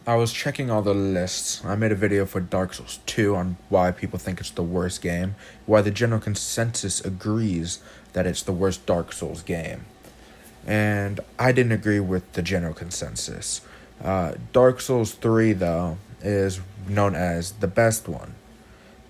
I was checking all the lists. I made a video for Dark Souls 2 on why people think it's the worst game, why the general consensus agrees that it's the worst Dark Souls game. And I didn't agree with the general consensus. Dark Souls 3, though, is known as the best one.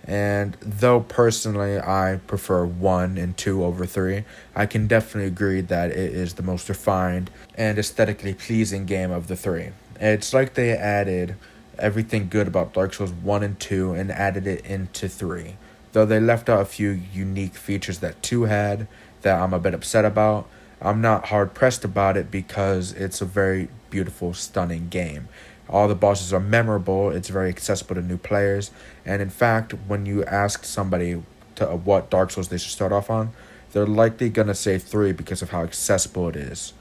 And though personally I prefer 1 and 2 over 3, I can definitely agree that it is the most refined and aesthetically pleasing game of the three. It's like they added everything good about Dark Souls 1 and 2 and added it into 3. Though they left out a few unique features that 2 had that I'm a bit upset about, I'm not hard pressed about it because it's a very beautiful, stunning game. All the bosses are memorable, it's very accessible to new players, and in fact, when you ask somebody what Dark Souls they should start off on, they're likely gonna say 3 because of how accessible it is.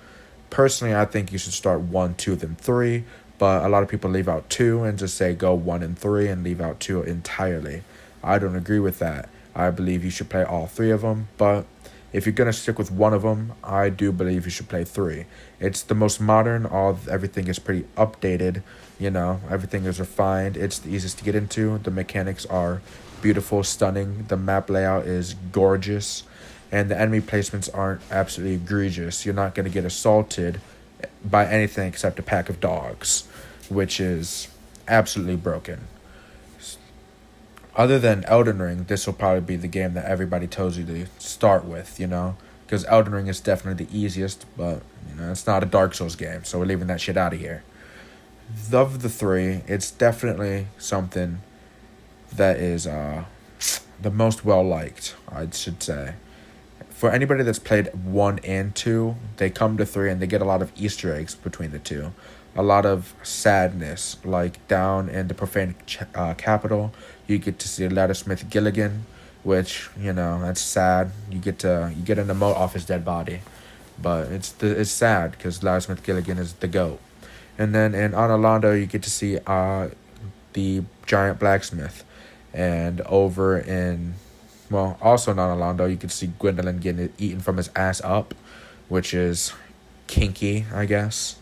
Personally, I think you should start 1, 2, then 3, but a lot of people leave out 2 and just say go 1 and 3 and leave out 2 entirely. I don't agree with that. I believe you should play all 3 of them, but if you're gonna stick with one of them, I do believe you should play 3. It's the most modern. Everything is pretty updated. Everything is refined. It's the easiest to get into. The mechanics are beautiful, stunning. The map layout is gorgeous, and the enemy placements aren't absolutely egregious. You're not gonna get assaulted by anything except a pack of dogs, which is absolutely broken. Other than Elden Ring, this will probably be the game that everybody tells you to start with. Because Elden Ring is definitely the easiest, but, it's not a Dark Souls game, so we're leaving that shit out of here. Of the three, it's definitely something that is the most well liked, I should say. For anybody that's played 1 and 2, they come to 3 and they get a lot of Easter eggs between the two. A lot of sadness, like down in the profane capital, you get to see Laddersmith Gilligan, which that's sad. You get an emote off his dead body, but it's sad because Laddersmith Gilligan is the goat. And then in Anorlando, you get to see the giant blacksmith, and over in also in Anorlando, you can see Gwendolyn getting it eaten from his ass up, which is kinky, I guess.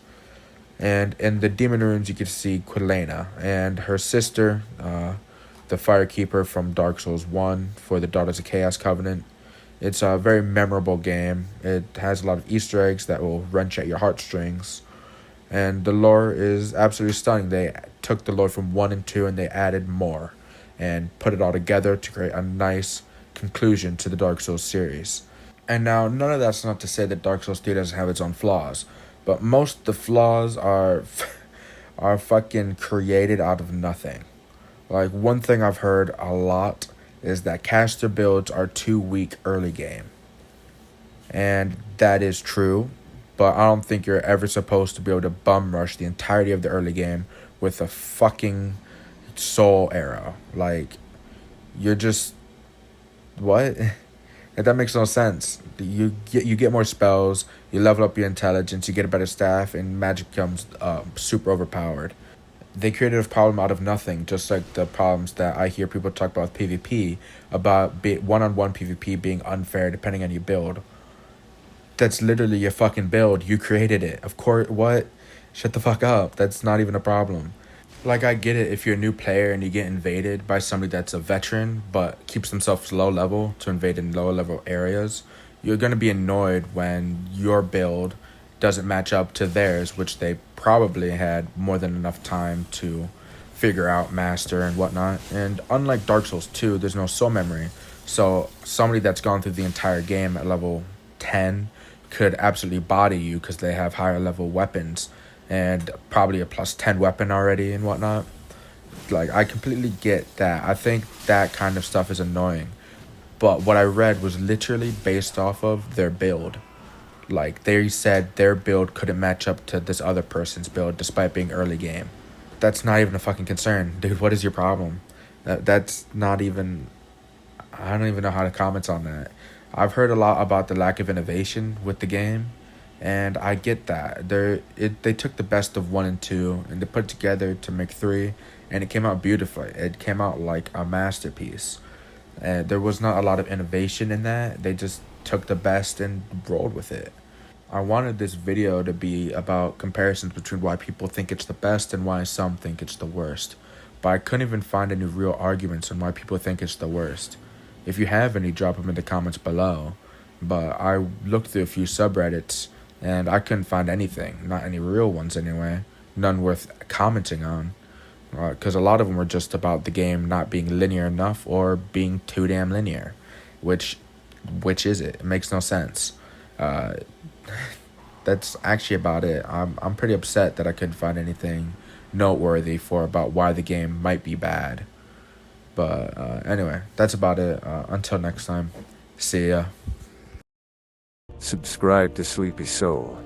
And in the Demon Ruins, you get to see Quilena and her sister, the Firekeeper from Dark Souls 1 for the Daughters of Chaos Covenant. It's a very memorable game. It has a lot of Easter eggs that will wrench at your heartstrings. And the lore is absolutely stunning. They took the lore from 1 and 2 and they added more and put it all together to create a nice conclusion to the Dark Souls series. And now, none of that's not to say that Dark Souls 3 doesn't have its own flaws, but most of the flaws are are fucking created out of nothing. Like, one thing I've heard a lot is that caster builds are too weak early game. And that is true, but I don't think you're ever supposed to be able to bum rush the entirety of the early game with a fucking soul arrow. Like, you're just what? That makes no sense. You get more spells, you level up your intelligence, you get a better staff, and magic becomes super overpowered. They created a problem out of nothing, just like the problems that I hear people talk about with PvP, about one-on-one PvP being unfair depending on your build. That's literally your fucking build. You created it. Of course, what? Shut the fuck up. That's not even a problem. Like, I get it if you're a new player and you get invaded by somebody that's a veteran but keeps themselves low level to invade in lower level areas. You're going to be annoyed when your build doesn't match up to theirs, which they probably had more than enough time to figure out, master, and whatnot. And unlike Dark Souls 2, there's no soul memory. So somebody that's gone through the entire game at level 10 could absolutely body you because they have higher level weapons and probably a plus 10 weapon already and whatnot. Like, I completely get that. I think that kind of stuff is annoying. But what I read was literally based off of their build. Like, they said their build couldn't match up to this other person's build despite being early game. That's not even a fucking concern. Dude, what is your problem? That's not even... I don't even know how to comment on that. I've heard a lot about the lack of innovation with the game, and I get that. They took the best of 1 and 2 and they put it together to make 3, and it came out beautifully. It came out like a masterpiece. And there was not a lot of innovation in that. They just took the best and rolled with it. I wanted this video to be about comparisons between why people think it's the best and why some think it's the worst. But I couldn't even find any real arguments on why people think it's the worst. If you have any, drop them in the comments below. But I looked through a few subreddits and I couldn't find anything. Not any real ones anyway. None worth commenting on. Because a lot of them were just about the game not being linear enough or being too damn linear. Which is it? It makes no sense. Uh, that's actually about it. I'm pretty upset that I couldn't find anything noteworthy for about why the game might be bad. But anyway, that's about it. Until next time, see ya. Subscribe to Sleepy Soul.